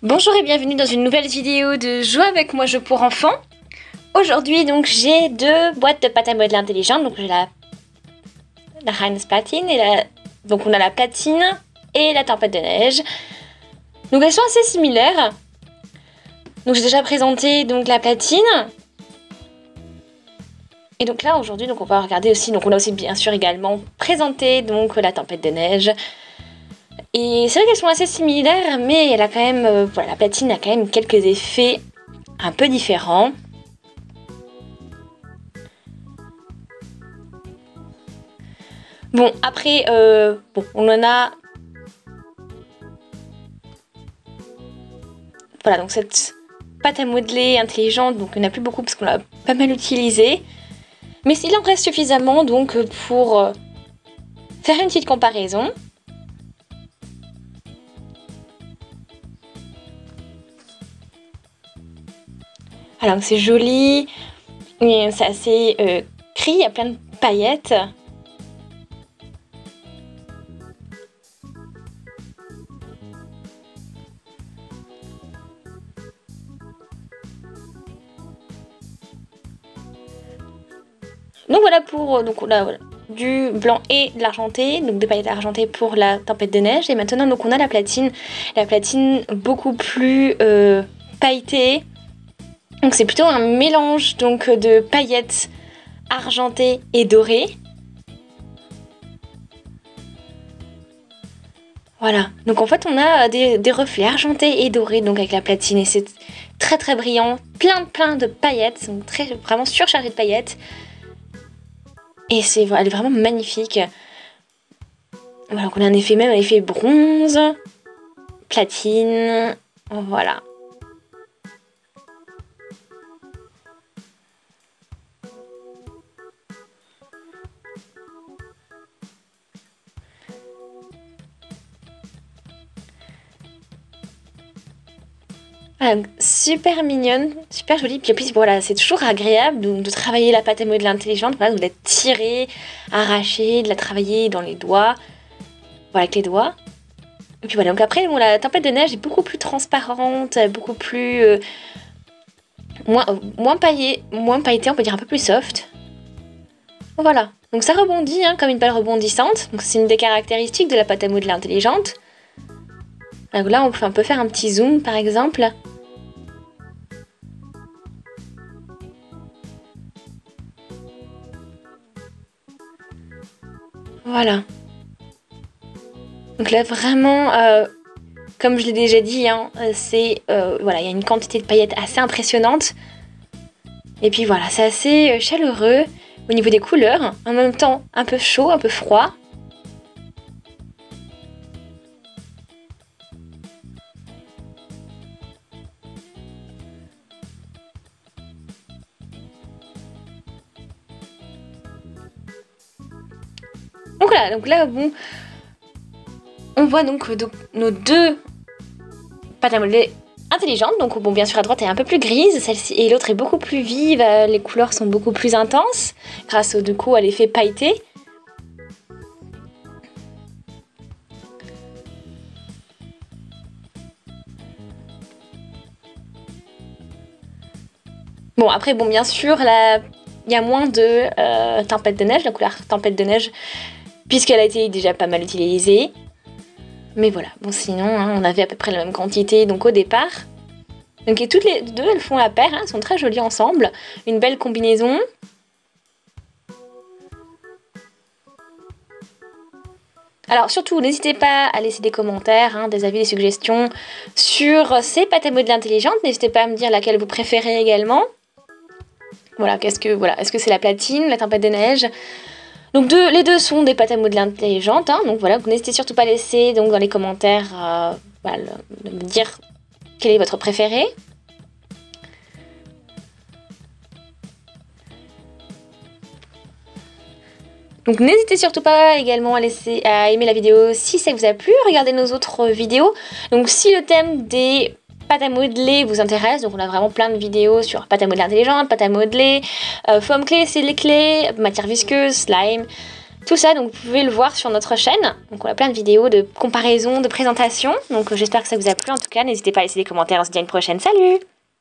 Bonjour et bienvenue dans une nouvelle vidéo de Jouer avec moi jeu pour enfants. Aujourd'hui donc j'ai deux boîtes de pâte à modeler intelligente. Donc j'ai la Heinz platine et donc on a la platine et la tempête de neige. Donc elles sont assez similaires. Donc j'ai déjà présenté donc la platine. Et donc là aujourd'hui donc on va regarder aussi, donc on a aussi bien sûr également présenté donc la tempête de neige. Et c'est vrai qu'elles sont assez similaires, mais elle a quand même, voilà, la platine a quand même quelques effets un peu différents. Bon, après, on en a... Voilà, donc cette pâte à modeler intelligente, donc il n'y en a plus beaucoup parce qu'on l'a pas mal utilisée. Mais il en reste suffisamment donc pour faire une petite comparaison. Alors c'est joli, c'est assez gris, il y a plein de paillettes. Donc voilà pour voilà, du blanc et de l'argenté, donc des paillettes argentées pour la tempête de neige. Et maintenant donc on a la platine beaucoup plus pailletée. Donc c'est plutôt un mélange donc de paillettes argentées et dorées. Voilà, donc en fait on a des reflets argentés et dorés donc avec la platine et c'est très très brillant, plein de paillettes, donc vraiment surchargé de paillettes. Et elle est vraiment magnifique. Voilà, donc on a un effet bronze, platine, voilà. Voilà, super mignonne, super jolie. Puis en plus, voilà, c'est toujours agréable de travailler la pâte à modeler intelligente, voilà, de la tirer, arracher, de la travailler dans les doigts. Voilà, avec les doigts. Et puis voilà, donc après, bon, la tempête de neige est beaucoup plus transparente, beaucoup plus... moins pailletée, on peut dire un peu plus soft. Voilà, donc ça rebondit hein, comme une balle rebondissante. Donc c'est une des caractéristiques de la pâte à modeler intelligente. Donc là, on peut faire un petit zoom, par exemple. Voilà. Donc là, vraiment, comme je l'ai déjà dit, hein, voilà, il y a une quantité de paillettes assez impressionnante. Et puis voilà, c'est assez chaleureux au niveau des couleurs. En même temps, un peu chaud, un peu froid. Donc voilà, donc là, bon, on voit donc nos deux pâtes à modeler intelligentes. Donc bon, bien sûr, à droite elle est un peu plus grise, celle-ci, et l'autre est beaucoup plus vive. Les couleurs sont beaucoup plus intenses grâce du coup à l'effet pailleté. Bon, après, bon, bien sûr, il y a moins de tempête de neige, la couleur tempête de neige, puisqu'elle a été déjà pas mal utilisée. Mais voilà, bon sinon, hein, on avait à peu près la même quantité donc au départ. Donc et toutes les deux, elles font la paire, hein, elles sont très jolies ensemble. Une belle combinaison. Alors surtout, n'hésitez pas à laisser des commentaires, hein, des avis, des suggestions sur ces pâtes à modeler intelligentes. N'hésitez pas à me dire laquelle vous préférez également. Voilà, est-ce que c'est la platine, la tempête de neige? Donc les deux sont des pâtes à modeler intelligentes, hein, donc voilà, n'hésitez surtout pas à laisser donc, dans les commentaires de me dire quel est votre préféré. Donc n'hésitez surtout pas également à aimer la vidéo si ça vous a plu, regardez nos autres vidéos. Donc si le thème des pâte à modeler vous intéresse, donc on a vraiment plein de vidéos sur pâte à modeler intelligente, pâte à modeler, forme clé, c'est les clés, matière visqueuse, slime, Tout ça, donc vous pouvez le voir sur notre chaîne. Donc on a plein de vidéos de comparaison, de présentation. Donc j'espère que ça vous a plu en tout cas. N'hésitez pas à laisser des commentaires. On se dit à une prochaine. Salut!